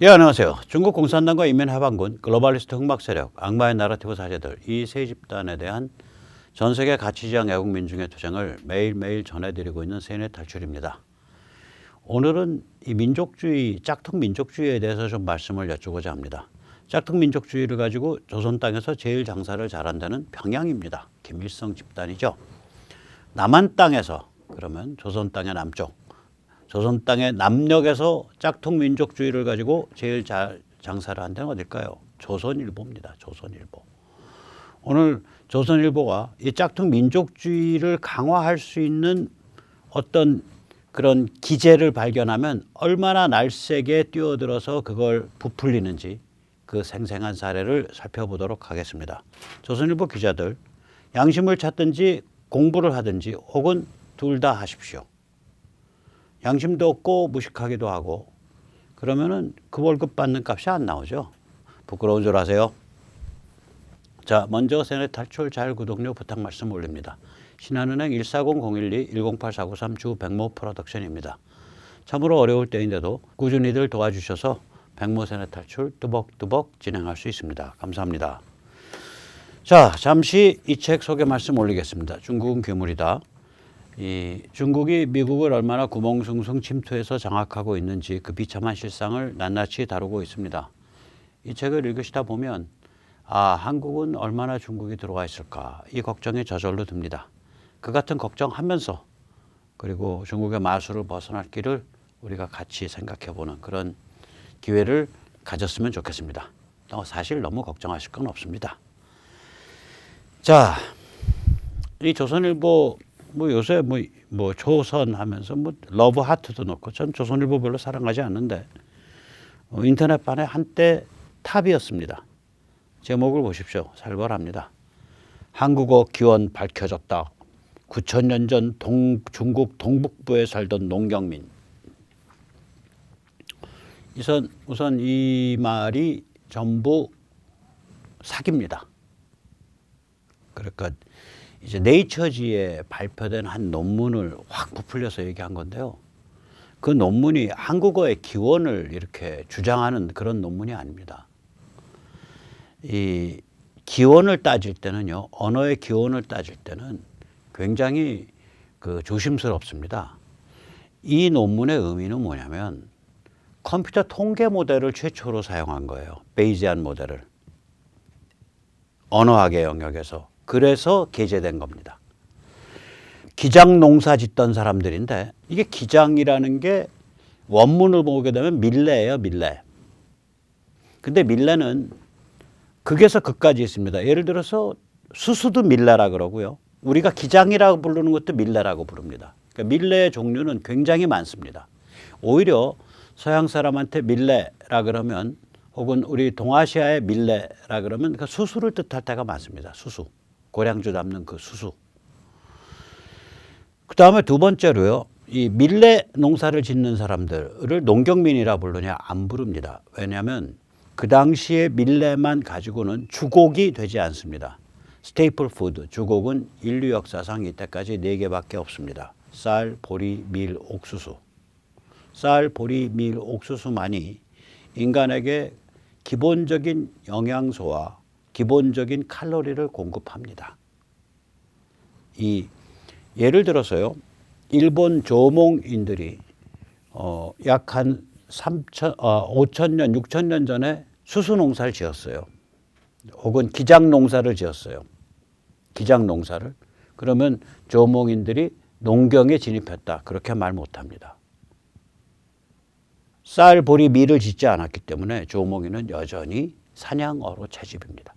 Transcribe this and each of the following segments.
예, 안녕하세요. 중국 공산당과 인민해방군, 글로벌리스트 흑막 세력, 악마의 나라티브 사제들 이 세 집단에 대한 전 세계 가치지향 애국 민중의 투쟁을 매일매일 전해드리고 있는 세뇌 탈출입니다. 오늘은 이 민족주의, 짝퉁 민족주의에 대해서 좀 말씀을 여쭈고자 합니다. 짝퉁 민족주의를 가지고 조선 땅에서 제일 장사를 잘한다는 평양입니다. 김일성 집단이죠. 남한 땅에서, 그러면 조선 땅의 남쪽, 조선 땅의 남녘에서 짝퉁 민족주의를 가지고 제일 잘 장사를 한 데는 어딜까요? 조선일보입니다. 조선일보. 오늘 조선일보가 이 짝퉁 민족주의를 강화할 수 있는 어떤 그런 기제를 발견하면 얼마나 날쌔게 뛰어들어서 그걸 부풀리는지 그 생생한 사례를 살펴보도록 하겠습니다. 조선일보 기자들 양심을 찾든지 공부를 하든지 혹은 둘 다 하십시오. 양심도 없고 무식하기도 하고 그러면은 그 월급 받는 값이 안 나오죠. 부끄러운 줄 아세요? 자, 먼저 세뇌 탈출 잘 구독료 부탁 말씀 올립니다. 신한은행 140-012-108493 주 백모 프로덕션입니다. 참으로 어려울 때인데도 꾸준히들 도와주셔서 백모 세뇌 탈출 뚜벅뚜벅 진행할 수 있습니다. 감사합니다. 자, 잠시 이 책 소개 말씀 올리겠습니다. 중국은 괴물이다. 이 중국이 미국을 얼마나 구멍숭숭 침투해서 장악하고 있는지 그 비참한 실상을 낱낱이 다루고 있습니다. 이 책을 읽으시다 보면 한국은 얼마나 중국이 들어와 있을까 이 걱정이 저절로 듭니다. 그 같은 걱정하면서 그리고 중국의 마술을 벗어날 길을 우리가 같이 생각해보는 그런 기회를 가졌으면 좋겠습니다. 사실 너무 걱정하실 건 없습니다. 자, 이 조선일보 요새 조선 하면서 러브 하트도 넣고 전 조선일보 별로 사랑하지 않는데 인터넷판에 한때 탑이었습니다. 제목을 보십시오. 살벌합니다. 한국어 기원 밝혀졌다. 9,000년 전 중국 동북부에 살던 농경민. 우선 이 말이 전부 사기입니다. 그러니까 이제 네이처지에 발표된 한 논문을 확 부풀려서 얘기한 건데요. 그 논문이 한국어의 기원을 이렇게 주장하는 그런 논문이 아닙니다. 이 기원을 따질 때는요, 언어의 기원을 따질 때는 굉장히 조심스럽습니다. 이 논문의 의미는 뭐냐면 컴퓨터 통계 모델을 최초로 사용한 거예요. 베이지안 모델을. 언어학의 영역에서. 그래서 게재된 겁니다. 기장 농사 짓던 사람들인데 이게 기장이라는 게 원문을 보게 되면 밀레예요, 밀레. 근데 밀레는 극에서 극까지 있습니다. 예를 들어서 수수도 밀레라 그러고요. 우리가 기장이라고 부르는 것도 밀레라고 부릅니다. 그러니까 밀레의 종류는 굉장히 많습니다. 오히려 서양 사람한테 밀레라 그러면 혹은 우리 동아시아의 밀레라 그러면 그 수수를 뜻할 때가 많습니다. 수수. 고량주 담는 그 수수. 그 다음에 두 번째로요. 이 밀레 농사를 짓는 사람들을 농경민이라 부르냐? 안 부릅니다. 왜냐하면 그 당시에 밀레만 가지고는 주곡이 되지 않습니다. 스테이플 푸드, 주곡은 인류 역사상 이때까지 4개밖에 없습니다. 쌀, 보리, 밀, 옥수수. 쌀, 보리, 밀, 옥수수만이 인간에게 기본적인 영양소와 기본적인 칼로리를 공급합니다. 예를 들어서요, 일본 조몽인들이 약 한 5,000년, 6,000년 전에 수수 농사를 지었어요. 혹은 기장 농사를 지었어요. 기장 농사를. 그러면 조몽인들이 농경에 진입했다. 그렇게 말 못합니다. 쌀, 보리, 밀을 짓지 않았기 때문에 조몽이는 여전히 사냥어로 채집입니다.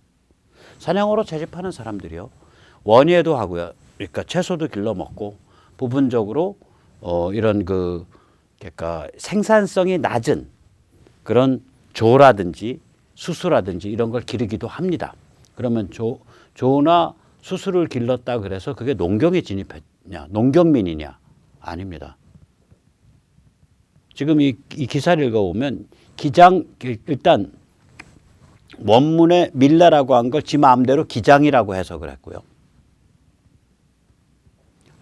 사냥어로 채집하는 사람들이요, 원예도 하고요. 그러니까 채소도 길러 먹고 부분적으로 이런 그러니까 생산성이 낮은 그런 조라든지 수수라든지 이런 걸 기르기도 합니다. 그러면 조나 수수를 길렀다 그래서 그게 농경에 진입했냐, 농경민이냐? 아닙니다. 지금 이 기사를 읽어보면 일단 원문에 밀레라고 한 걸 지 마음대로 기장이라고 해석을 했고요.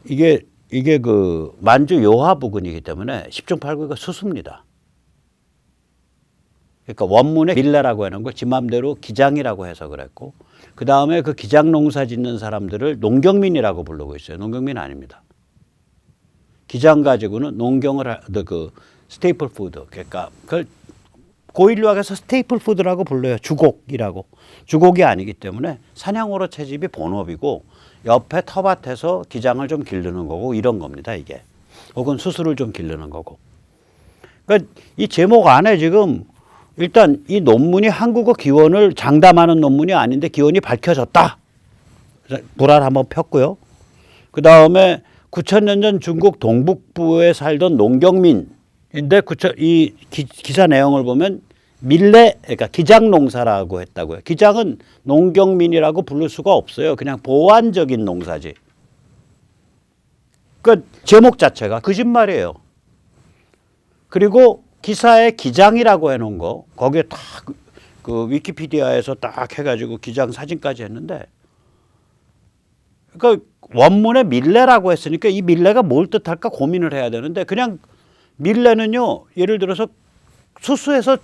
이게 만주 요하 부근이기 때문에 10중 8구가 수수입니다. 그러니까 원문에 밀레라고 해놓은 걸 지 맘대로 기장이라고 해석을 했고, 그 다음에 그 기장 농사 짓는 사람들을 농경민이라고 부르고 있어요. 농경민 아닙니다. 기장 가지고는 농경을 그 스테이플 푸드, 그러니까 그걸 고인류학에서 스테이플 푸드라고 불러요. 주곡이라고. 주곡이 아니기 때문에 사냥으로 채집이 본업이고 옆에 텃밭에서 기장을 좀 기르는 거고 이런 겁니다. 이게. 혹은 수수를 좀 기르는 거고. 그러니까 이 제목 안에 지금 일단 이 논문이 한국어 기원을 장담하는 논문이 아닌데 기원이 밝혀졌다. 불알 한번 폈고요. 그 다음에 9,000년 전 중국 동북부에 살던 농경민인데 이 기사 내용을 보면 밀레, 그러니까 기장 농사라고 했다고요. 기장은 농경민이라고 부를 수가 없어요. 그냥 보완적인 농사지. 그러니까 제목 자체가 거짓말이에요. 그리고 기사에 기장이라고 해놓은 거 거기에 딱 그 위키피디아에서 딱 해가지고 기장 사진까지 했는데, 그러니까 원문에 밀레라고 했으니까 이 밀레가 뭘 뜻할까 고민을 해야 되는데, 그냥 밀레는요, 예를 들어서 수수에서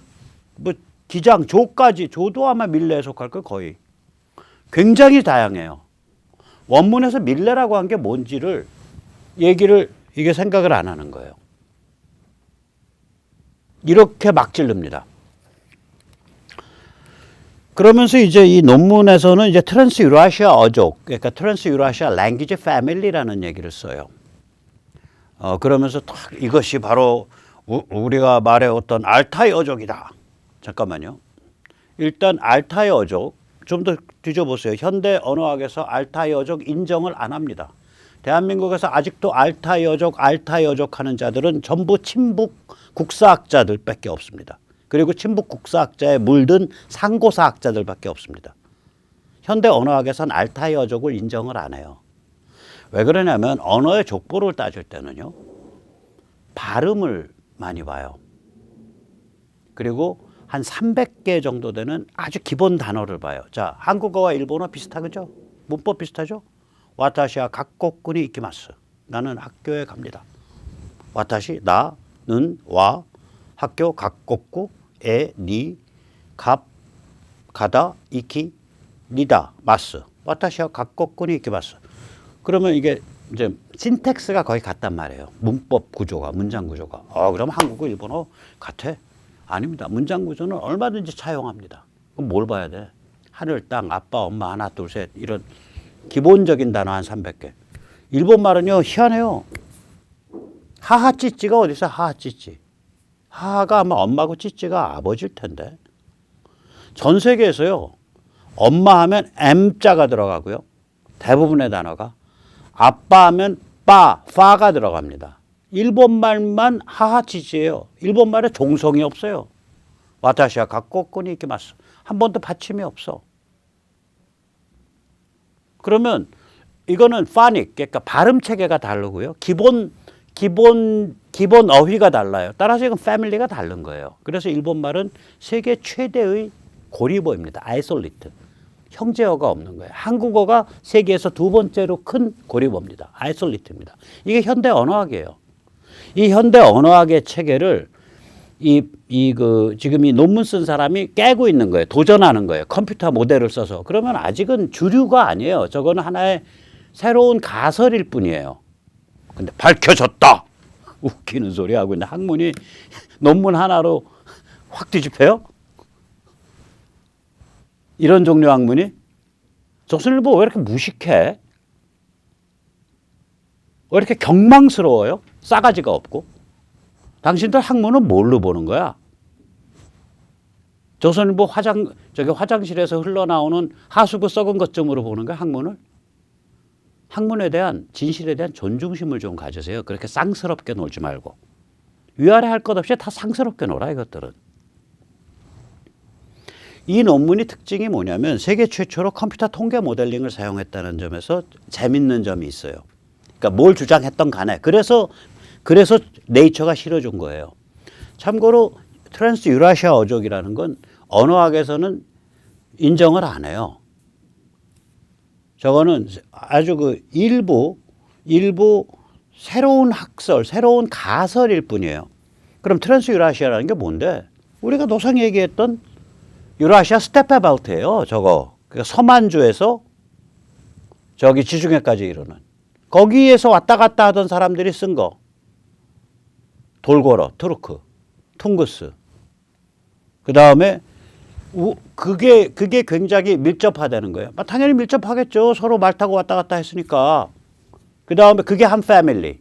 뭐 기장, 조까지, 조도 아마 밀레에 속할 거 거의. 굉장히 다양해요. 원문에서 밀레라고 한 게 뭔지를 이게 생각을 안 하는 거예요. 이렇게 막 찌릅니다. 그러면서 이제 이 논문에서는 이제 트랜스 유라시아 어족, 그러니까 트랜스 유라시아 랭귀지 패밀리라는 얘기를 써요. 그러면서 딱 이것이 바로 우리가 말해왔던 알타이 어족이다. 잠깐만요. 일단 알타이 어족 좀 더 뒤져보세요. 현대 언어학에서 알타이 어족 인정을 안 합니다. 대한민국에서 아직도 알타이 어족 하는 자들은 전부 친북 국사학자들밖에 없습니다. 그리고 친북 국사학자에 물든 상고사학자들밖에 없습니다. 현대 언어학에서는 알타이 어족을 인정을 안 해요. 왜 그러냐면 언어의 족보를 따질 때는요, 발음을 많이 봐요. 그리고 한 300개 정도 되는 아주 기본 단어를 봐요. 자, 한국어와 일본어 비슷하죠? 문법 비슷하죠? 와타시와 각고꾼이 이키마스. 나는 학교에 갑니다. 와타시, 나는, 와, 학교, 각고꾸, 에, 니, 갑, 가다, 이키, 니다, 마스. 와타시와 각고꾼이 이키마스. 그러면 이게 이제 신텍스가 거의 같단 말이에요. 문법 구조가, 문장 구조가. 그럼 한국어, 일본어 같아? 아닙니다. 문장 구조는 얼마든지 차용합니다. 그럼 뭘 봐야 돼? 하늘, 땅, 아빠, 엄마, 하나, 둘, 셋 이런 기본적인 단어 한 300개. 일본 말은요, 희한해요. 하하찌찌가 어디서 하하찌찌? 하하가 아마 엄마고 찌찌가 아버지일 텐데. 전 세계에서요, 엄마 하면 M자가 들어가고요. 대부분의 단어가. 아빠 하면 파가 들어갑니다. 일본말만 하하찌찌예요. 일본말에 종성이 없어요. 와타시와 각고꾼이 이키마스. 한 번도 받침이 없어. 그러면 이거는 파닉, 그러니까 발음 체계가 다르고요. 기본 어휘가 달라요. 따라서 이건 패밀리가 다른 거예요. 그래서 일본말은 세계 최대의 고리보입니다. 아이솔리트. 형제어가 없는 거예요. 한국어가 세계에서 두 번째로 큰 고리보입니다. 아이솔리트입니다. 이게 현대 언어학이에요. 이 현대 언어학의 체계를 지금 이 논문 쓴 사람이 깨고 있는 거예요. 도전하는 거예요. 컴퓨터 모델을 써서. 그러면 아직은 주류가 아니에요. 저거는 하나의 새로운 가설일 뿐이에요. 근데 밝혀졌다. 웃기는 소리 하고 있는데 학문이 논문 하나로 확 뒤집혀요? 이런 종류 학문이? 조선일보 왜 이렇게 무식해? 왜 이렇게 경망스러워요? 싸가지가 없고. 당신들 학문은 뭘로 보는 거야? 조선일보 화장실에서 흘러나오는 하수구 썩은 것쯤으로 보는 거야, 학문을? 학문에 대한, 진실에 대한 존중심을 좀 가지세요. 그렇게 쌍스럽게 놀지 말고. 위아래 할 것 없이 다 쌍스럽게 놀아, 이것들은. 이 논문의 특징이 뭐냐면 세계 최초로 컴퓨터 통계 모델링을 사용했다는 점에서 재밌는 점이 있어요. 그러니까 뭘 주장했던 간에. 그래서 네이처가 실어준 거예요. 참고로 트랜스 유라시아 어족이라는 건 언어학에서는 인정을 안 해요. 저거는 아주 일부 새로운 학설, 새로운 가설일 뿐이에요. 그럼 트랜스 유라시아라는 게 뭔데? 우리가 노상 얘기했던 유라시아 스테페 벨트예요. 저거. 그러니까 서만주에서 저기 지중해까지 이르는. 거기에서 왔다 갔다 하던 사람들이 쓴 거. 돌고러, 투르크, 퉁구스. 그 다음에 그게 굉장히 밀접하다는 거예요. 당연히 밀접하겠죠. 서로 말 타고 왔다 갔다 했으니까. 그 다음에 그게 한 패밀리.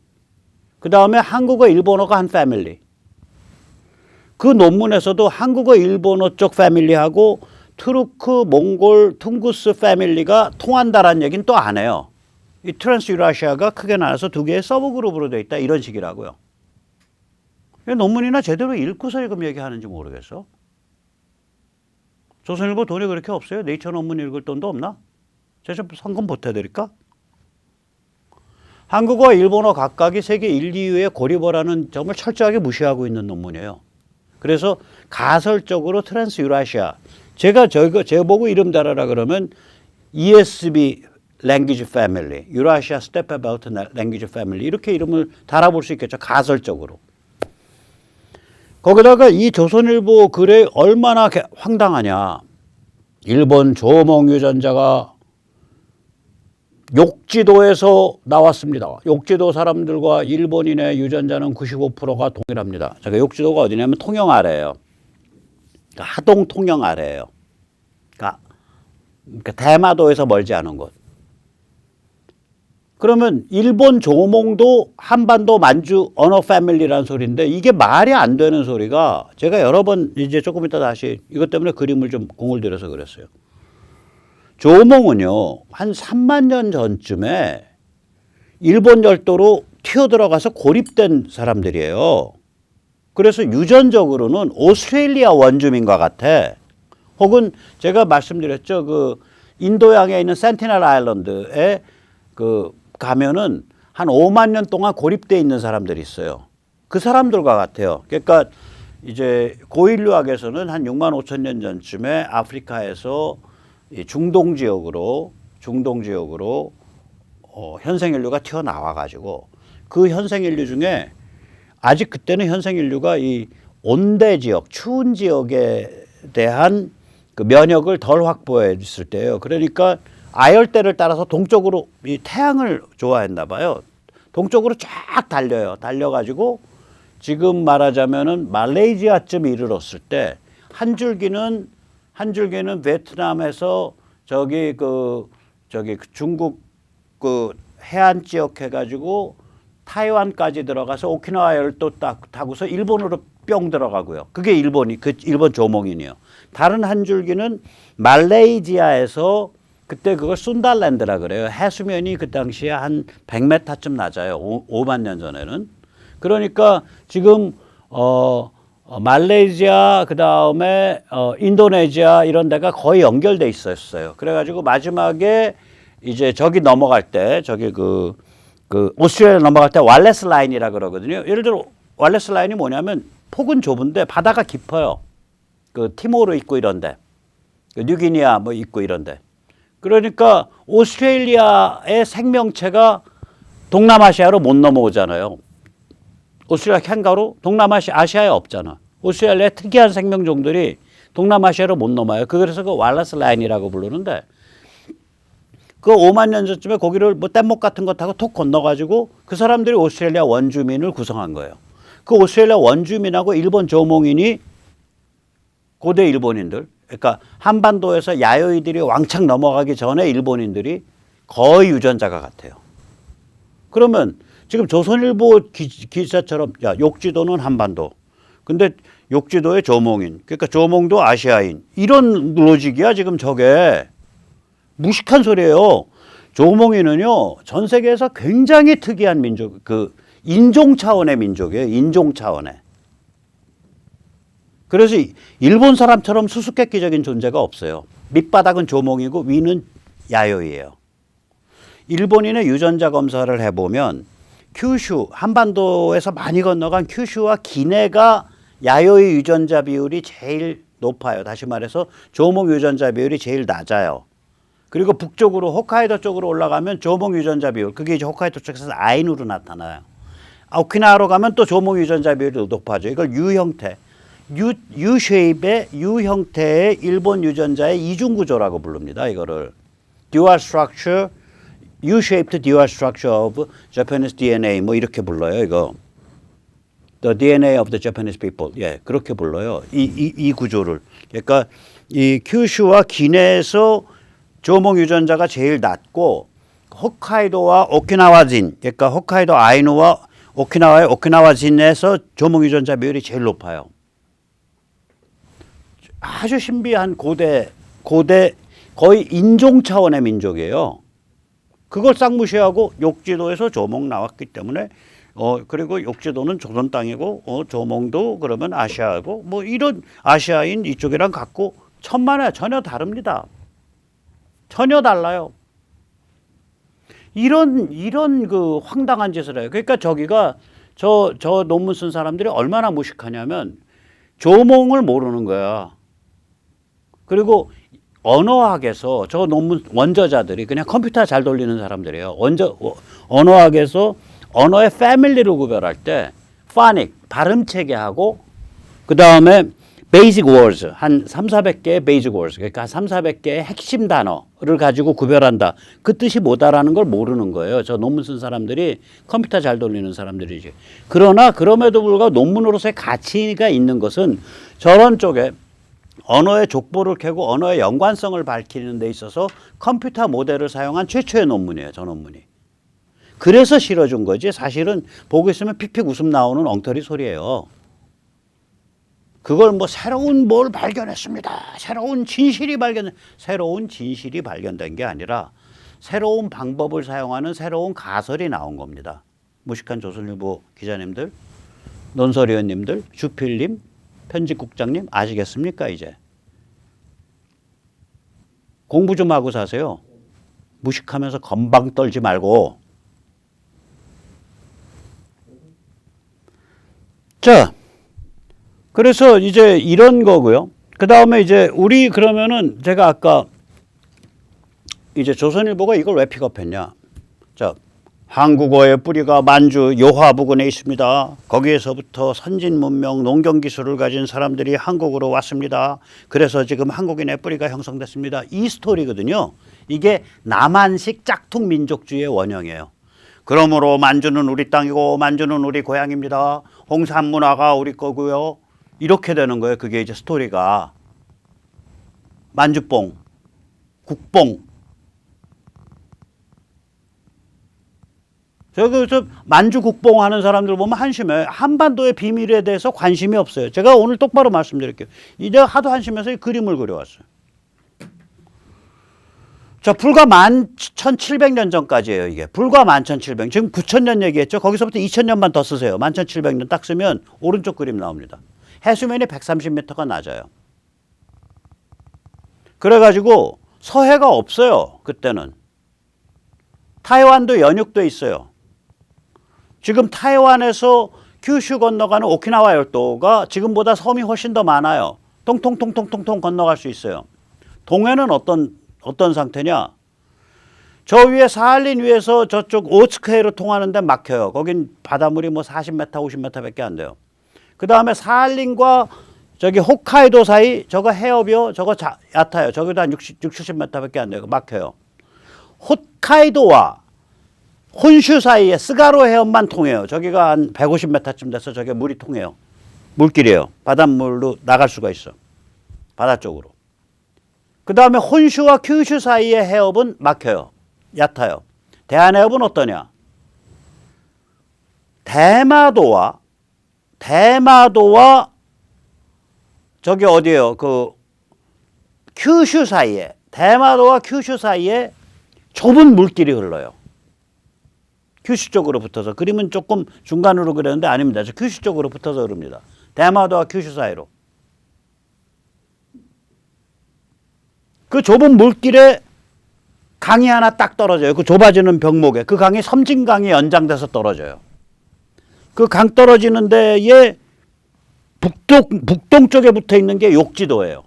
그 다음에 한국어, 일본어가 한 패밀리. 그 논문에서도 한국어, 일본어 쪽 패밀리하고 투르크, 몽골, 퉁구스 패밀리가 통한다라는 얘기는 또 안 해요. 이 트랜스 유라시아가 크게 나눠서 두 개의 서브그룹으로 되어 있다. 이런 식이라고요. 논문이나 제대로 읽고서 지금 얘기하는지 모르겠어. 조선일보 돈이 그렇게 없어요? 네이처 논문 읽을 돈도 없나? 제가 좀 상금 보태드릴까? 한국어, 일본어 각각이 세계 1, 2위의 고리버라는 점을 철저하게 무시하고 있는 논문이에요. 그래서 가설적으로 트랜스 유라시아. 제가 보고 이름 달아라 그러면 ESB 랭귀지 패밀리, 유라시아 스테페 벨트 랭귀지 패밀리 이렇게 이름을 달아볼 수 있겠죠. 가설적으로. 거기다가 이 조선일보 글에 얼마나 황당하냐. 일본 조몽 유전자가 욕지도에서 나왔습니다. 욕지도 사람들과 일본인의 유전자는 95%가 동일합니다. 제가 욕지도가 어디냐면 통영 아래예요. 그러니까 하동 통영 아래예요. 그러니까 대마도에서 멀지 않은 곳. 그러면 일본 조몽도 한반도 만주 언어 패밀리라는 소리인데 이게 말이 안 되는 소리가 제가 여러 번 이제 조금 이따 다시 이것 때문에 그림을 좀 공을 들여서 그랬어요. 조몽은요, 한 3만 년 전쯤에 일본 열도로 튀어들어가서 고립된 사람들이에요. 그래서 유전적으로는 오스트레일리아 원주민과 같아. 혹은 제가 말씀드렸죠. 그 인도양에 있는 센티넬 아일랜드에 가면은 한 5만 년 동안 고립돼 있는 사람들이 있어요. 그 사람들과 같아요. 그러니까 이제 고인류학에서는 한 6만 5천 년 전쯤에 아프리카에서 중동 지역으로 현생 인류가 튀어나와 가지고 그 현생 인류 중에 아직 그때는 현생 인류가 이 온대 지역, 추운 지역에 대한 그 면역을 덜 확보해 있을 때예요. 그러니까 아열대를 따라서 동쪽으로 이 태양을 좋아했나 봐요. 동쪽으로 쫙 달려요. 달려가지고 지금 말하자면은 말레이시아쯤 이르렀을 때 한 줄기는 베트남에서 저기 중국 그 해안 지역 해가지고 타이완까지 들어가서 오키나와를 또 타고서 일본으로 뿅 들어가고요. 그게 일본 조몽인이에요. 다른 한 줄기는 말레이시아에서 그때 그걸 순달랜드라 그래요. 해수면이 그 당시에 한 100m쯤 낮아요. 5만 년 전에는. 그러니까 지금 말레이시아 그다음에 인도네시아 이런 데가 거의 연결돼 있었어요. 그래가지고 마지막에 이제 저기 넘어갈 때 저기 그 오스트레일리아 넘어갈 때 왈레스 라인이라 그러거든요. 예를 들어 왈레스 라인이 뭐냐면 폭은 좁은데 바다가 깊어요. 그 티모르 있고 이런데 뉴기니아 뭐 있고 이런데. 그러니까 오스트레일리아의 생명체가 동남아시아로 못 넘어오잖아요. 오스트레일리아 캥거루 동남아시아에 없잖아. 오스트레일리아의 특이한 생명종들이 동남아시아로 못 넘어요. 그래서 그 왈라스 라인이라고 부르는데 그 5만 년 전쯤에 거기를 뭐 뗏목 같은 거 타고 톡 건너가지고 그 사람들이 오스트레일리아 원주민을 구성한 거예요. 그 오스트레일리아 원주민하고 일본 조몽인이 고대 일본인들, 그러니까 한반도에서 야요이들이 왕창 넘어가기 전에 일본인들이 거의 유전자가 같아요. 그러면 지금 조선일보 기사처럼 야 욕지도는 한반도, 근데 욕지도의 조몽인, 그러니까 조몽도 아시아인 이런 로직이야 지금 저게. 무식한 소리예요. 조몽인은요 전 세계에서 굉장히 특이한 민족, 그 인종 차원의 민족이에요. 인종 차원의. 그래서 일본 사람처럼 수수께끼적인 존재가 없어요. 밑바닥은 조몽이고 위는 야요이예요. 일본인의 유전자 검사를 해보면 큐슈, 한반도에서 많이 건너간 큐슈와 기내가 야요이 유전자 비율이 제일 높아요. 다시 말해서 조몽 유전자 비율이 제일 낮아요. 그리고 북쪽으로 홋카이도 쪽으로 올라가면 조몽 유전자 비율, 그게 이제 홋카이도 쪽에서 아인으로 나타나요. 오키나와로 가면 또 조몽 유전자 비율이 높아져요. 이걸 유 형태. U-shape의 U 형태의 일본 유전자의 이중 구조라고 부릅니다. 이거를 dual structure, U-shaped dual structure of Japanese DNA 뭐 이렇게 불러요. 이거 the DNA of the Japanese people. 예, 그렇게 불러요. 이 구조를. 그러니까 이 큐슈와 기내에서 조목 유전자가 제일 낮고 홋카이도와 오키나와진, 그러니까 홋카이도 아이누와 오키나와의 오키나와진에서 조목 유전자 비율이 제일 높아요. 아주 신비한 고대 거의 인종 차원의 민족이에요. 그걸 싹 무시하고 욕지도에서 조목 나왔기 때문에 그리고 욕지도는 조선 땅이고 조목도 그러면 아시아고 뭐 이런 아시아인 이쪽이랑 같고 천만에 전혀 다릅니다. 전혀 달라요. 이런 그 황당한 짓을 해요. 그러니까 저기가 저 논문 쓴 사람들이 얼마나 무식하냐면 조목을 모르는 거야. 그리고 언어학에서 저 논문 원저자들이 그냥 컴퓨터 잘 돌리는 사람들이에요. 언어학에서 언어의 패밀리를 구별할 때 파닉, 발음 체계하고 그 다음에 베이직 워즈, 한 3,400개의 베이직 워즈, 그러니까 3,400개의 핵심 단어를 가지고 구별한다. 그 뜻이 뭐다라는 걸 모르는 거예요. 저 논문 쓴 사람들이 컴퓨터 잘 돌리는 사람들이지. 그러나 그럼에도 불구하고 논문으로서의 가치가 있는 것은 저런 쪽에 언어의 족보를 캐고 언어의 연관성을 밝히는 데 있어서 컴퓨터 모델을 사용한 최초의 논문이에요. 저 논문이. 그래서 실어준 거지 사실은 보고 있으면 픽픽 웃음 나오는 엉터리 소리예요. 그걸 뭐 새로운 뭘 발견했습니다. 새로운 진실이 발견된 게 아니라 새로운 방법을 사용하는 새로운 가설이 나온 겁니다. 무식한 조선일보 기자님들, 논설위원님들, 주필님, 편집국장님 아시겠습니까 이제? 공부 좀 하고 사세요. 무식하면서 건방 떨지 말고. 자, 그래서 이제 이런 거고요. 그 다음에 이제 우리 그러면은 제가 아까 이제 조선일보가 이걸 왜 픽업했냐. 자, 한국어의 뿌리가 만주 요하 부근에 있습니다. 거기에서부터 선진 문명 농경 기술을 가진 사람들이 한국으로 왔습니다. 그래서 지금 한국인의 뿌리가 형성됐습니다. 이 스토리거든요. 이게 남한식 짝퉁 민족주의의 원형이에요. 그러므로 만주는 우리 땅이고 만주는 우리 고향입니다. 홍산 문화가 우리 거고요. 이렇게 되는 거예요. 그게 이제 스토리가. 만주뽕, 국뽕. 그래서 만주 국뽕 하는 사람들 보면 한심해. 한반도의 비밀에 대해서 관심이 없어요. 제가 오늘 똑바로 말씀드릴게요. 이제 하도 한심해서 이 그림을 그려왔어요. 자, 불과 11,700년 전까지예요, 이게. 불과 11,700년. 지금 9,000년 얘기했죠. 거기서부터 2,000년만 더 쓰세요. 11,700년 딱 쓰면 오른쪽 그림 나옵니다. 해수면이 130m가 낮아요. 그래가지고 서해가 없어요. 그때는. 타이완도 연육돼 있어요. 지금 타이완에서 큐슈 건너가는 오키나와 열도가 지금보다 섬이 훨씬 더 많아요. 통통통통통통 건너갈 수 있어요. 동해는 어떤 상태냐? 저 위에 사할린 위에서 저쪽 오츠크해로 통하는데 막혀요. 거긴 바닷물이 뭐 40m, 50m밖에 안 돼요. 그 다음에 사할린과 저기 홋카이도 사이 저거 해협이요. 저거 얕아요. 저기도 한 60, 70m밖에 안 돼요. 막혀요. 홋카이도와 혼슈 사이에 스가로 해협만 통해요. 저기가 한 150m쯤 돼서 저게 물이 통해요. 물길이에요. 바닷물로 나갈 수가 있어. 바다 쪽으로. 그 다음에 혼슈와 큐슈 사이의 해협은 막혀요. 얕아요. 대한해협은 어떠냐? 대마도와 저기 어디예요? 그 큐슈 사이에 대마도와 큐슈 사이에 좁은 물길이 흘러요. 큐슈 쪽으로 붙어서 그림은 조금 중간으로 그렸는데 아닙니다. 저 큐슈 쪽으로 붙어서 흐릅니다. 대마도와 큐슈 사이로. 그 좁은 물길에 강이 하나 딱 떨어져요. 그 좁아지는 병목에. 그 강이 섬진강이 연장돼서 떨어져요. 그 강 떨어지는 데에 북동쪽에 붙어 있는 게 욕지도예요.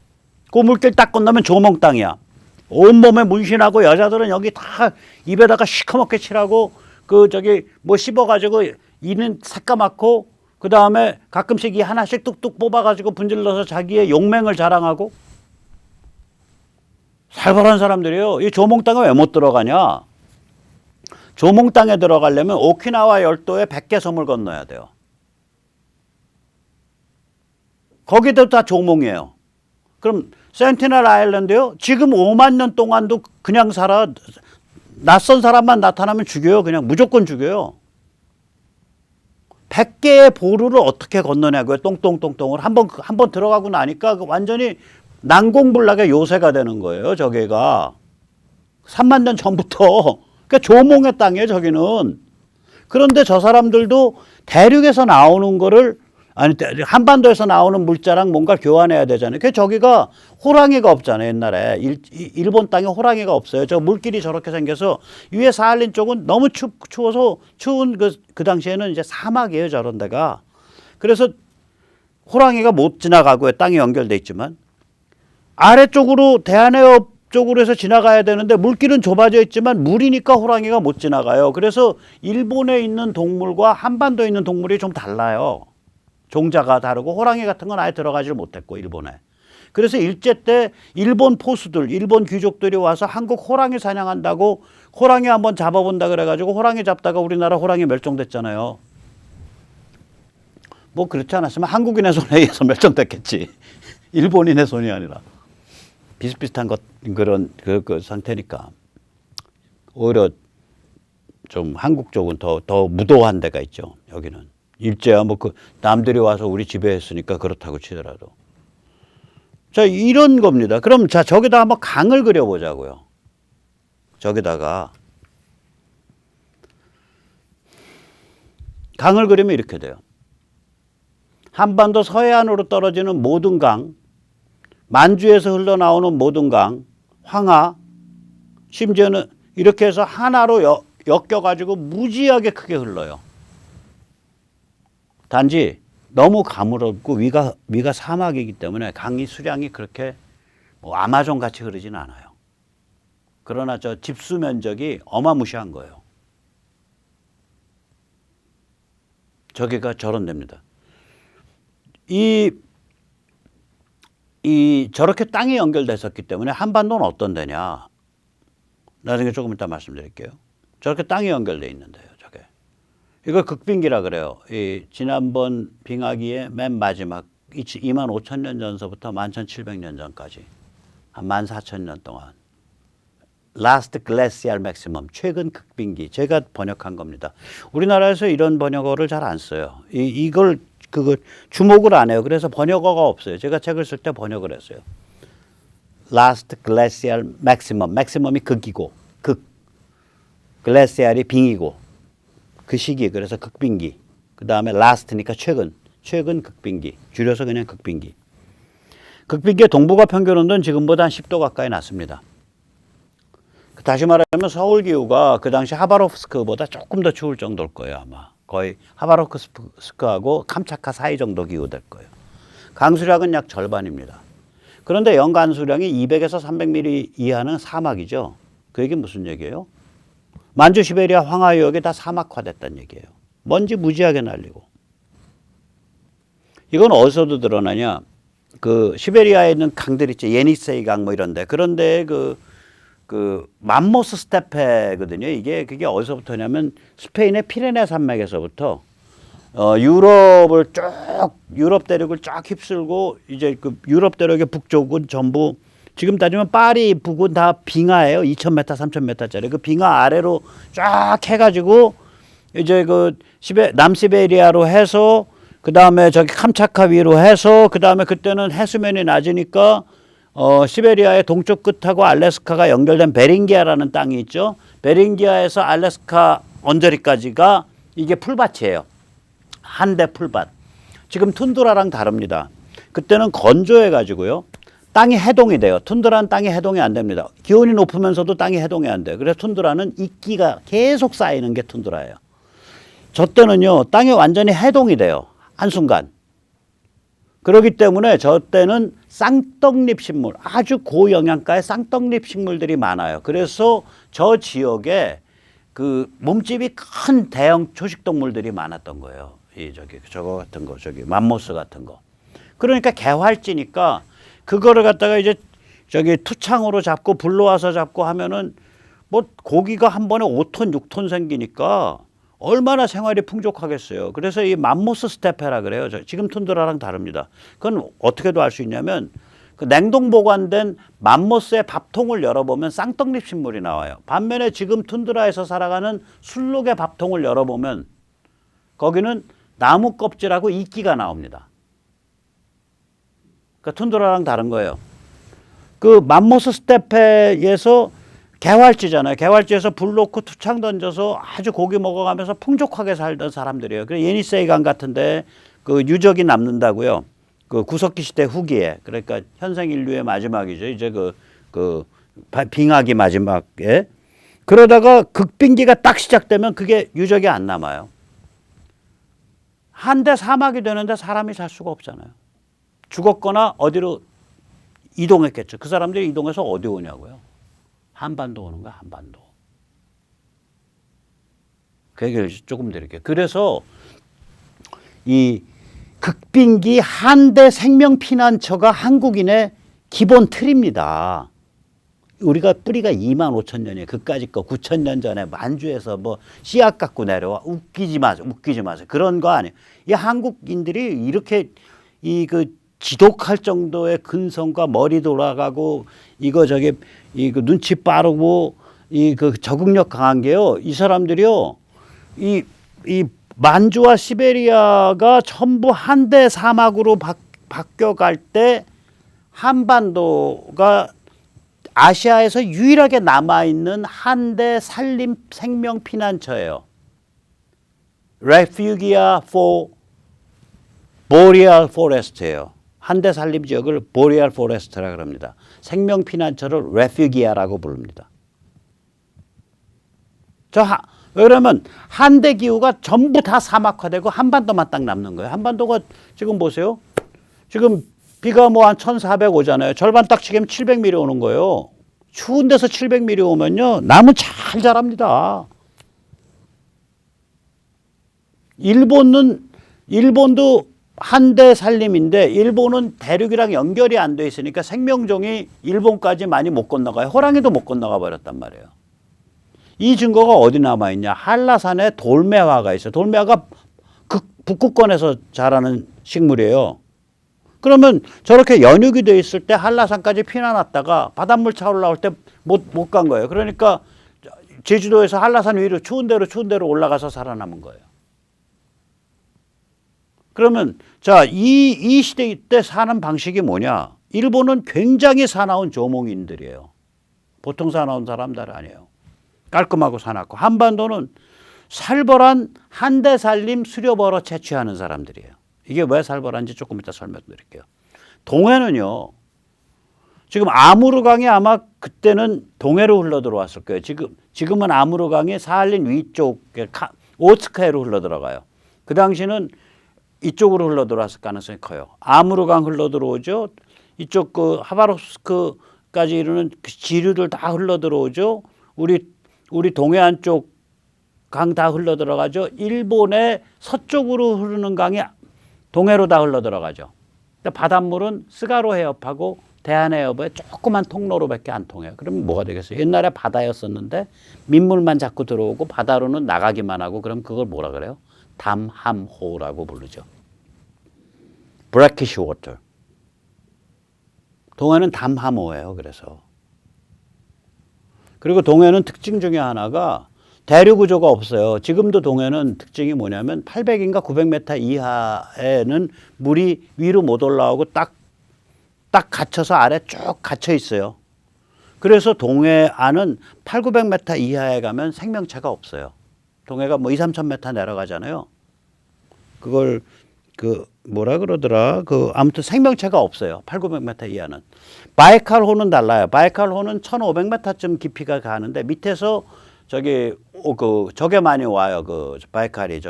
그 물길 딱 건너면 조목 땅이야. 온몸에 문신하고 여자들은 여기 다 입에다가 시커멓게 칠하고 그 저기 뭐 씹어가지고 이는 새까맣고 그 다음에 가끔씩 이 하나씩 뚝뚝 뽑아가지고 분질러서 자기의 용맹을 자랑하고 살벌한 사람들이에요. 이 조몽땅에 왜 못 들어가냐? 조몽땅에 들어가려면 오키나와 열도의 100개 섬을 건너야 돼요. 거기도 다 조몽이에요. 그럼 센티넬 아일랜드요? 지금 5만 년 동안도 그냥 살아. 낯선 사람만 나타나면 죽여요. 그냥 무조건 죽여요. 100개의 보루를 어떻게 건너냐고요. 똥똥똥똥을 한번 들어가고 나니까 완전히 난공불락의 요새가 되는 거예요. 저기가 3만 년 전부터. 그러니까 조몽의 땅이에요. 저기는. 그런데 저 사람들도 대륙에서 나오는 거를 아니 한반도에서 나오는 물자랑 뭔가 교환해야 되잖아요. 그 저기가 호랑이가 없잖아요. 옛날에 일본 땅에 호랑이가 없어요. 저 물길이 저렇게 생겨서 위에 사할린 쪽은 너무 추워서 추운 그 당시에는 이제 사막이에요. 저런 데가. 그래서 호랑이가 못 지나가고요. 땅이 연결돼 있지만 아래쪽으로 대한해협 쪽으로 해서 지나가야 되는데 물길은 좁아져 있지만 물이니까 호랑이가 못 지나가요. 그래서 일본에 있는 동물과 한반도에 있는 동물이 좀 달라요. 종자가 다르고 호랑이 같은 건 아예 들어가지를 못했고 일본에. 그래서 일제 때 일본 포수들, 일본 귀족들이 와서 한국 호랑이 사냥한다고 호랑이 한번 잡아본다 그래가지고 호랑이 잡다가 우리나라 호랑이 멸종됐잖아요. 뭐 그렇지 않았으면 한국인의 손에 의해서 멸종됐겠지. 일본인의 손이 아니라. 비슷비슷한 그런 그 상태니까. 오히려 좀 한국 쪽은 더 무도한 데가 있죠. 여기는. 일제야 뭐 그 남들이 와서 우리 지배했으니까 그렇다고 치더라도. 자, 이런 겁니다. 그럼 자, 저기다 한번 강을 그려보자고요. 저기다가 강을 그리면 이렇게 돼요. 한반도 서해안으로 떨어지는 모든 강, 만주에서 흘러나오는 모든 강, 황하, 심지어는 이렇게 해서 하나로 엮여가지고 무지하게 크게 흘러요. 단지 너무 가물었고 위가 사막이기 때문에 강이 수량이 그렇게 뭐 아마존 같이 흐르진 않아요. 그러나 저 집수 면적이 어마무시한 거예요. 저기가 저런 데입니다. 저렇게 땅이 연결됐었기 때문에 한반도는 어떤 데냐? 나중에 조금 이따 말씀드릴게요. 저렇게 땅이 연결돼 있는데요. 저게. 이걸 극빙기라 그래요. 지난번 빙하기의 맨 마지막 2만 5천 년 전서부터 11,700년 전까지 한 14,000년 동안 Last Glacial Maximum, 최근 극빙기. 제가 번역한 겁니다. 우리나라에서 이런 번역어를 잘 안 써요. 이걸 주목을 안 해요. 그래서 번역어가 없어요. 제가 책을 쓸 때 번역을 했어요. Last Glacial Maximum. maximum이 극이고 glacial이 빙이고 그 시기. 그래서 극빙기. 그 다음에 last니까 최근 극빙기. 줄여서 그냥 극빙기. 극빙기의 동북아 평균 온도는 지금보다 한 10도 가까이 낮습니다. 다시 말하면 서울 기후가 그 당시 하바롭스크보다 조금 더 추울 정도일 거예요. 아마 거의 하바롭스크하고 캄차카 사이 정도 기후 될 거예요. 강수량은 약 절반입니다. 그런데 연간 수량이 200에서 300mm 이하는 사막이죠. 그 얘기는 무슨 얘기예요? 만주 시베리아 황하 유역이 다 사막화됐다는 얘기예요. 먼지 무지하게 날리고. 이건 어디서도 드러나냐? 그 시베리아에 있는 강들 있죠. 예니세이 강 뭐 이런데. 그런데 그 맘모스 스테페거든요. 그게 어디서부터냐면 스페인의 피레네 산맥에서부터 유럽을 유럽 대륙을 쫙 휩쓸고 이제 그 유럽 대륙의 북쪽은 전부 지금 따지면 파리 북은 다 빙하예요. 2,000m, 3,000m짜리 그 빙하 아래로 쫙 해가지고 이제 그 남시베리아로 해서 그 다음에 저기 캄차카 위로 해서 그 다음에 그때는 해수면이 낮으니까 시베리아의 동쪽 끝하고 알래스카가 연결된 베링기아라는 땅이 있죠. 베링기아에서 알래스카 언저리까지가 이게 풀밭이에요. 한대 풀밭. 지금 툰드라랑 다릅니다. 그때는 건조해가지고요. 땅이 해동이 돼요. 툰드라는 땅이 해동이 안 됩니다. 기온이 높으면서도 땅이 해동이 안 돼요. 그래서 툰드라는 이끼가 계속 쌓이는 게 툰드라예요. 저 때는요. 땅이 완전히 해동이 돼요. 한순간. 그렇기 때문에 저 때는 쌍떡잎 식물, 아주 고영양가의 쌍떡잎 식물들이 많아요. 그래서 저 지역에 그 몸집이 큰 대형 초식동물들이 많았던 거예요. 이 저거 같은 거, 맘모스 같은 거. 그러니까 개활지니까 그거를 갖다가 이제 투창으로 잡고 불러와서 잡고 하면은 뭐 고기가 한 번에 5톤, 6톤 생기니까 얼마나 생활이 풍족하겠어요. 그래서 이 맘모스 스테페라 그래요. 지금 툰드라랑 다릅니다. 그건 어떻게도 알 수 있냐면 그 냉동 보관된 맘모스의 밥통을 열어보면 쌍떡잎 식물이 나와요. 반면에 지금 툰드라에서 살아가는 순록의 밥통을 열어보면 거기는 나무 껍질하고 이끼가 나옵니다. 그러니까 툰드라랑 다른 거예요. 그 맘모스 스테페에서 개활지잖아요. 개활지에서 불 놓고 투창 던져서 아주 고기 먹어가면서 풍족하게 살던 사람들이에요. 그래서 예니세이강 같은데 그 유적이 남는다고요. 그 구석기 시대 후기에, 그러니까 현생 인류의 마지막이죠. 이제 그 빙하기 마지막에. 그러다가 극빙기가 딱 시작되면 그게 유적이 안 남아요. 한데 사막이 되는데 사람이 살 수가 없잖아요. 죽었거나 어디로 이동했겠죠. 그 사람들이 이동해서 어디 오냐고요. 한반도 오는 거야, 한반도. 그 얘기를 조금 드릴게요. 그래서 이 극빙기 한대 생명피난처가 한국인의 기본 틀입니다. 우리가 뿌리가 25,000년이에요. 그까짓 거 9,000년 전에 만주에서 뭐 씨앗 갖고 내려와. 웃기지 마세요. 그런 거 아니에요. 이 한국인들이 이렇게 지독할 정도의 근성과 머리 돌아가고 그 눈치 빠르고 적응력 강한 게요. 이 사람들이요. 이 만주와 시베리아가 전부 한대 사막으로 바뀌어갈 때 한반도가 아시아에서 유일하게 남아있는 한대 산림 생명 피난처예요. Refugia for Boreal Forest예요. 한대 산림 지역을 Boreal Forest라고 합니다. 생명 피난처를 Refugia라고 부릅니다. 왜냐면 한대 기후가 전부 다 사막화되고 한반도만 딱 남는 거예요. 한반도가 지금 보세요. 지금 비가 뭐 한 1,400 오잖아요. 절반 딱 치면 700mm 오는 거예요. 추운 데서 700mm 오면요. 나무 잘 자랍니다. 일본도 한대 산림인데 일본은 대륙이랑 연결이 안 돼 있으니까 생명종이 일본까지 많이 못 건너가요. 호랑이도 못 건너가 버렸단 말이에요. 이 증거가 어디 남아있냐. 한라산에 돌매화가 있어요. 돌매화가 북극권에서 자라는 식물이에요. 그러면 저렇게 연육이 돼 있을 때 한라산까지 피난왔다가 바닷물 차 올라올 때 못 간 거예요. 그러니까 제주도에서 한라산 위로 추운 데로 올라가서 살아남은 거예요. 그러면 이 시대 때 사는 방식이 뭐냐. 일본은 굉장히 사나운 조몽인들이에요. 보통 사나운 사람들 아니에요. 깔끔하고 사납고. 한반도는 살벌한 한대 산림 수렵어로 채취하는 사람들이에요. 이게 왜 살벌한지 조금 이따 설명드릴게요. 동해는요. 지금 아무르강이 아마 그때는 동해로 흘러 들어왔을 거예요. 지금은 아무르강이 사할린 위쪽에 오츠카해로 흘러 들어가요. 그 당시는 이쪽으로 흘러 들어왔을 가능성이 커요. 아무르강 흘러 들어오죠. 이쪽 하바롭스크까지 이르는 지류들 다 흘러 들어오죠. 우리 동해안 쪽 강 다 흘러 들어가죠. 일본의 서쪽으로 흐르는 강이 동해로 다 흘러 들어가죠. 바닷물은 스가로 해협하고 대한해협의 조그만 통로로밖에 안 통해요. 그럼 뭐가 되겠어요? 옛날에 바다였었는데 민물만 자꾸 들어오고 바다로는 나가기만 하고 그럼 그걸 뭐라 그래요? 담함호라고 부르죠. brackish water. 동해는 담함호예요. 그래서. 그리고 동해는 특징 중에 하나가 대류 구조가 없어요. 지금도 동해는 특징이 뭐냐면 800인가 900m 이하에는 물이 위로 못 올라오고 딱 갇혀서 아래 쭉 갇혀 있어요. 그래서 동해안은 800-900m 이하에 가면 생명체가 없어요. 동해가 뭐 2-3,000m 내려가잖아요. 그걸 뭐라 그러더라. 아무튼 생명체가 없어요. 800-900m 이하는. 바이칼호는 달라요. 바이칼호는 1,500m쯤 깊이가 가는데 밑에서 저게 많이 와요. 바이칼이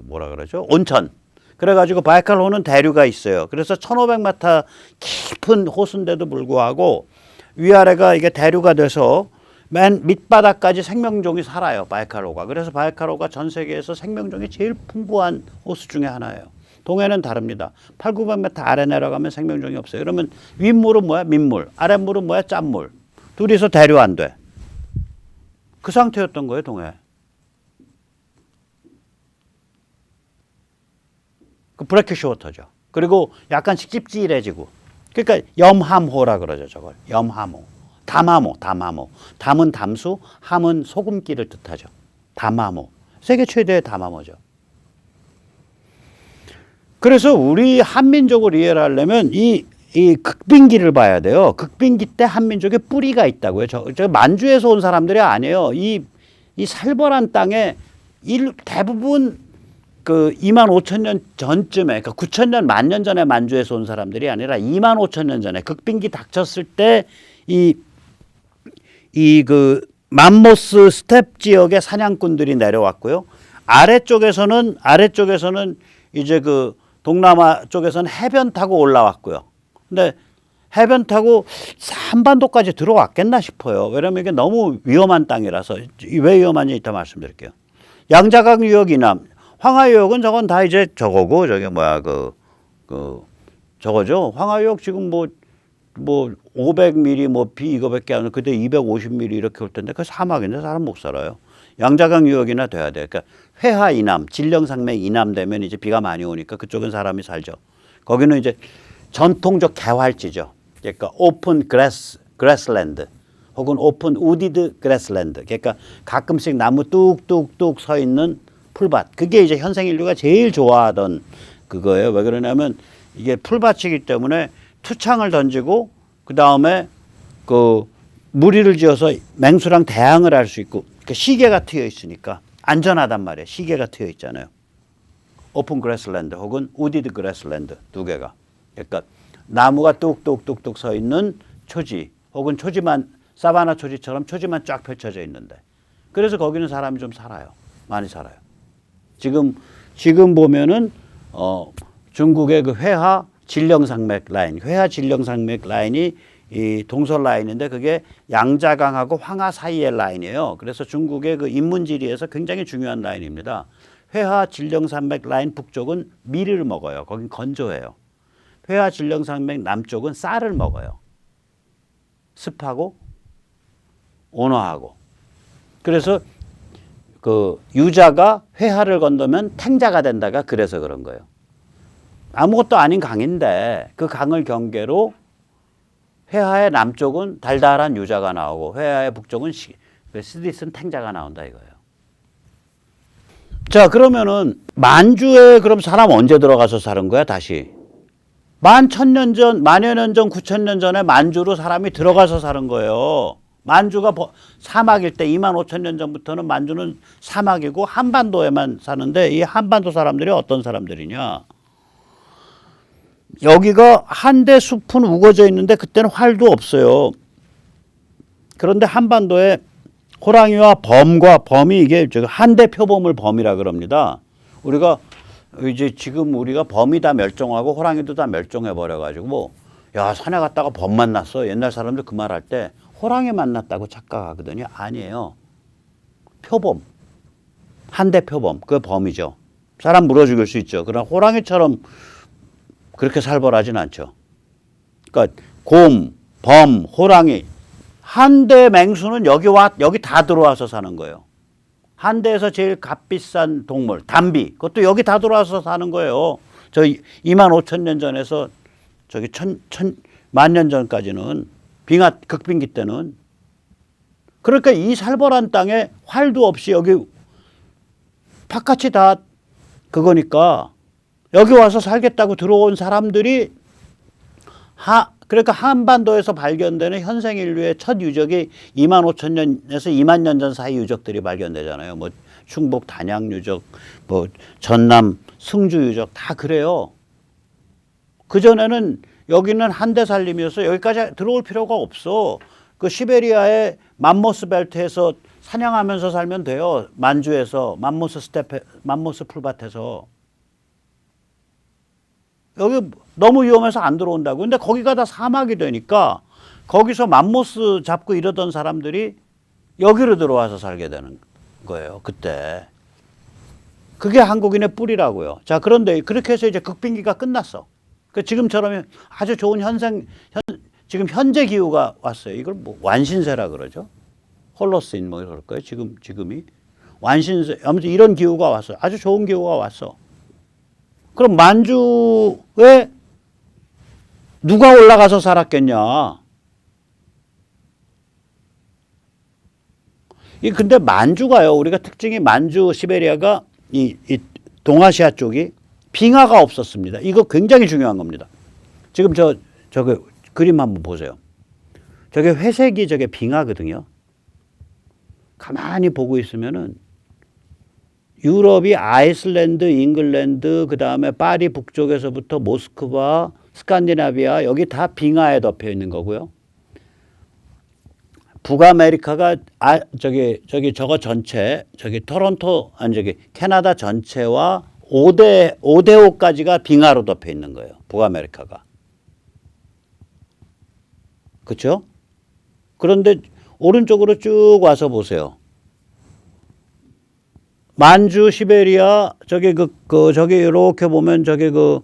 뭐라 그러죠? 온천. 그래가지고 바이칼호는 대류가 있어요. 그래서 1,500m 깊은 호수인데도 불구하고 위아래가 이게 대류가 돼서 맨 밑바닥까지 생명종이 살아요. 바이칼호가. 그래서 바이칼호가 전 세계에서 생명종이 제일 풍부한 호수 중에 하나예요. 동해는 다릅니다. 8, 900m 아래 내려가면 생명종이 없어요. 그러면 윗물은 뭐야? 민물. 아랫물은 뭐야? 짠물. 둘이서 대류 안 돼. 그 상태였던 거예요, 동해. 그 브래키쉬 워터죠. 그리고 약간씩 찝찝해지고. 그러니까 염함호라 그러죠, 저걸. 염함호. 담함호, 담함호. 담은 담수, 함은 소금기를 뜻하죠. 담함호. 세계 최대의 담함호죠. 그래서 우리 한민족을 이해하려면 이 극빈기를 봐야 돼요. 극빈기 때 한민족의 뿌리가 있다고요. 저 만주에서 온 사람들이 아니에요. 이 살벌한 땅에 대부분 그 2만 5천 년 전쯤에, 그러니까 9천 년, 만 년 전에 만주에서 온 사람들이 아니라 2만 5천 년 전에 극빈기 닥쳤을 때 그 맘모스 스텝 지역의 사냥꾼들이 내려왔고요. 아래쪽에서는 이제 그 동남아 쪽에서는 해변 타고 올라왔고요. 근데 해변 타고 한반도까지 들어왔겠나 싶어요. 왜냐면 이게 너무 위험한 땅이라서. 왜 위험한지 이따 말씀드릴게요. 양자강 유역 이남, 황하유역은 저건 다 이제 저거고, 저게 뭐야, 저거죠. 황하유역 지금 뭐 500mm 비 이거밖에 안 오고, 그때 250mm 이렇게 올 텐데, 그 사막인데 사람 못 살아요. 양자강 유역이나 돼야 돼. 그러니까 회하 이남, 진령산맥 이남 되면 이제 비가 많이 오니까 그쪽은 사람이 살죠. 거기는 이제 전통적 개활지죠. 그러니까 오픈 그래스랜드 혹은 오픈 우디드 그래스랜드. 그러니까 가끔씩 나무 뚝뚝뚝 서 있는 풀밭. 그게 이제 현생 인류가 제일 좋아하던 그거예요. 왜 그러냐면 이게 풀밭이기 때문에 투창을 던지고 그 다음에 그 무리를 지어서 맹수랑 대항을 할 수 있고, 그러니까 시계가 트여 있으니까 안전하단 말이에요. 시계가 트여 있잖아요. 오픈 그래스랜드 혹은 우디드 그래스랜드 두 개가. 그러니까 나무가 뚝뚝뚝뚝 서 있는 초지 혹은 초지만 사바나 초지처럼 초지만 쫙 펼쳐져 있는데, 그래서 거기는 사람이 좀 살아요. 많이 살아요. 지금 보면은 중국의 그 회하 진령산맥 라인, 회하 진령산맥 라인이 이 동서 라인인데 그게 양자강하고 황하 사이의 라인이에요. 그래서 중국의 그 인문지리에서 굉장히 중요한 라인입니다. 회하 진령산맥 라인 북쪽은 밀을 먹어요. 거긴 건조해요. 회하 진령산맥 남쪽은 쌀을 먹어요. 습하고 온화하고. 그래서 그 유자가 회하를 건너면 탱자가 된다가 그래서 그런 거예요. 아무것도 아닌 강인데 그 강을 경계로 회하의 남쪽은 달달한 유자가 나오고 회하의 북쪽은 스디슨 탱자가 나온다 이거예요. 자, 그러면은 만주에 그럼 사람 언제 들어가서 사는 거야 다시? 만여 년 전, 9천 년 전에 만주로 사람이 들어가서 사는 거예요. 만주가 사막일 때 2만 5천 년 전부터는 만주는 사막이고 한반도에만 사는데, 이 한반도 사람들이 어떤 사람들이냐? 여기가 한대 숲은 우거져 있는데 그때는 활도 없어요. 그런데 한반도에 호랑이와 범이 이게 한대 표범을 범이라 그럽니다. 우리가 이제 지금 우리가 범이 다 멸종하고 호랑이도 다 멸종해 버려 가지고 야, 산에 갔다가 범 만났어. 옛날 사람들 그 말 할 때 호랑이 만났다고 착각하거든요. 아니에요. 표범. 한대 표범. 그게 범이죠. 사람 물어 죽일 수 있죠. 그러나 호랑이처럼 그렇게 살벌하진 않죠. 그러니까 곰, 범, 호랑이. 한대 맹수는 여기 다 들어와서 사는 거예요. 한대에서 제일 값비싼 동물, 담비. 그것도 여기 다 들어와서 사는 거예요. 저 2만 5천 년 전에서 저기 만 년 전까지는 극빈기 때는. 그러니까 이 살벌한 땅에 활도 없이 여기 바깥이 다 그거니까 여기 와서 살겠다고 들어온 사람들이 그러니까 한반도에서 발견되는 현생 인류의 첫 유적이 2만 5천 년에서 2만 년 전 사이 유적들이 발견되잖아요. 뭐 충북 단양 유적, 뭐 전남 승주 유적 다 그래요. 그전에는 여기는 한대 살림이어서 여기까지 들어올 필요가 없어. 그 시베리아의 맘모스 벨트에서 사냥하면서 살면 돼요. 만주에서 맘모스 풀밭에서. 여기 너무 위험해서 안 들어온다고. 근데 거기가 다 사막이 되니까 거기서 맘모스 잡고 이러던 사람들이 여기로 들어와서 살게 되는 거예요. 그때. 그게 한국인의 뿌리라고요. 자, 그런데 그렇게 해서 이제 극빈기가 끝났어. 그 지금처럼 아주 좋은 지금 현재 기후가 왔어요. 이걸 뭐 완신세라 그러죠. 홀로스인 뭐 그럴 거예요. 지금이 완신세. 아무튼 이런 기후가 왔어요. 아주 좋은 기후가 왔어. 그럼 만주에 누가 올라가서 살았겠냐? 근데 만주가요. 우리가 특징이 만주, 시베리아가 이 동아시아 쪽이 빙하가 없었습니다. 이거 굉장히 중요한 겁니다. 지금 저기 그림 한번 보세요. 저게 회색이 저게 빙하거든요. 가만히 보고 있으면은 유럽이 아이슬란드, 잉글랜드, 그 다음에 파리 북쪽에서부터 모스크바, 스칸디나비아 여기 다 빙하에 덮여 있는 거고요. 북아메리카가 저거 전체 저기 토론토 아니 저기 캐나다 전체와 오데오까지가 빙하로 덮여 있는 거예요. 북아메리카가. 그렇죠? 그런데 오른쪽으로 쭉 와서 보세요. 만주, 시베리아 저기 저기 이렇게 보면 저기 저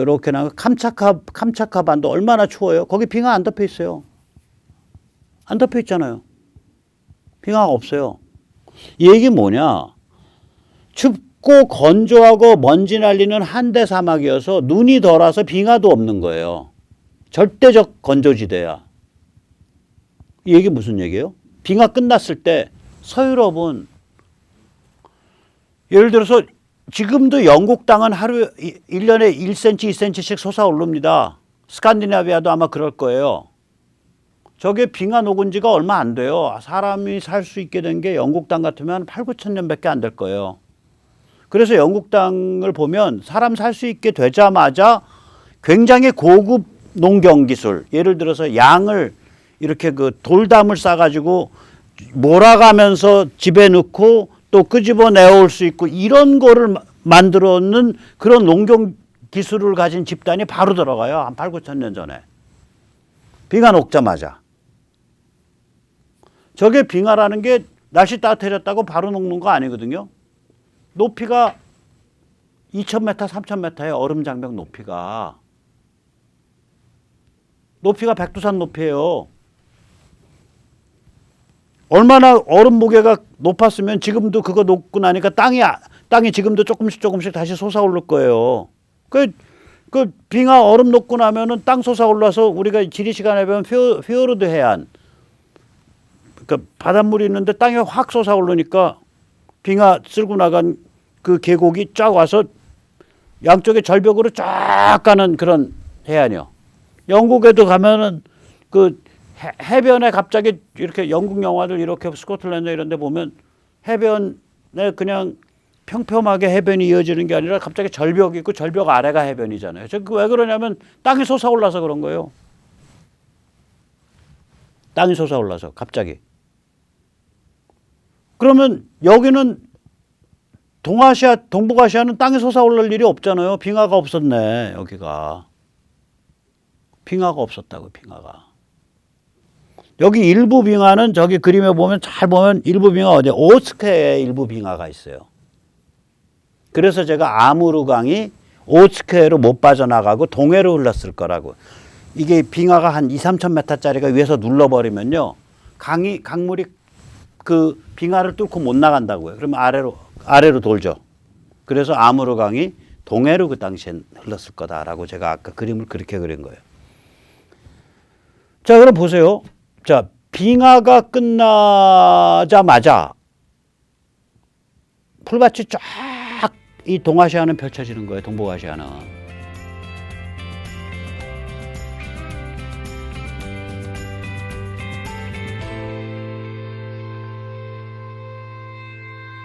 이렇게 나가 캄차카 반도 얼마나 추워요. 거기 빙하 안 덮여 있어요. 안 덮여 있잖아요. 빙하가 없어요. 이 얘기 뭐냐? 춥고 건조하고 먼지 날리는 한대 사막이어서 눈이 덜 와서 빙하도 없는 거예요. 절대적 건조지대야. 이 얘기 무슨 얘기예요? 빙하 끝났을 때 서유럽은 예를 들어서 지금도 영국 땅은 하루 1년에 1cm, 2cm씩 솟아오릅니다. 스칸디나비아도 아마 그럴 거예요. 저게 빙하 녹은 지가 얼마 안 돼요. 사람이 살 수 있게 된 게 영국 땅 같으면 8, 9천 년밖에 안 될 거예요. 그래서 영국 땅을 보면 사람 살 수 있게 되자마자 굉장히 고급 농경 기술, 예를 들어서 양을 이렇게 돌담을 싸가지고 몰아가면서 집에 넣고 또 끄집어 내올 수 있고 이런 거를 만들어놓는 그런 농경 기술을 가진 집단이 바로 들어가요. 한 8, 9천 년 전에. 빙하 녹자마자. 저게 빙하라는 게 날씨 따뜻해졌다고 바로 녹는 거 아니거든요. 높이가 2,000m, 3,000m예요. 얼음장벽 높이가. 높이가 백두산 높이에요. 얼마나 얼음 무게가 높았으면 지금도 그거 녹고 나니까 땅이 지금도 조금씩 다시 솟아오를 거예요. 그 빙하 얼음 녹고 나면은 땅 솟아올라서 우리가 지리 시간에 배운 피오르드 해안. 그러니까 바닷물이 있는데 땅에 확 솟아오르니까 빙하 쓸고 나간 그 계곡이 쫙 와서 양쪽에 절벽으로 쫙 가는 그런 해안이요. 영국에도 가면은 그 해변에 갑자기 이렇게 영국 영화들 이렇게 스코틀랜드 이런 데 보면 해변에 그냥 평평하게 해변이 이어지는 게 아니라 갑자기 절벽이 있고 절벽 아래가 해변이잖아요. 왜 그러냐면 땅이 솟아올라서 그런 거예요. 땅이 솟아올라서 갑자기. 그러면 여기는 동북아시아는 땅이 솟아오를 일이 없잖아요. 빙하가 없었네, 여기가. 빙하가 없었다고, 빙하가. 여기 일부 빙하는 저기 그림에 보면 잘 보면 일부 빙하 어디에 오츠케에 일부 빙하가 있어요. 그래서 제가 아무르강이 오츠케로 못 빠져나가고 동해로 흘렀을 거라고. 이게 빙하가 한 2, 3천 m짜리가 위에서 눌러버리면요. 강물이 그 빙하를 뚫고 못 나간다고요. 그러면 아래로 돌죠. 그래서 아무르강이 동해로 그 당시엔 흘렀을 거다라고 제가 아까 그림을 그렇게 그린 거예요. 자, 그럼 보세요. 자, 빙하가 끝나자마자 풀밭이 쫙 이 동아시아는 펼쳐지는 거예요. 동북아시아는.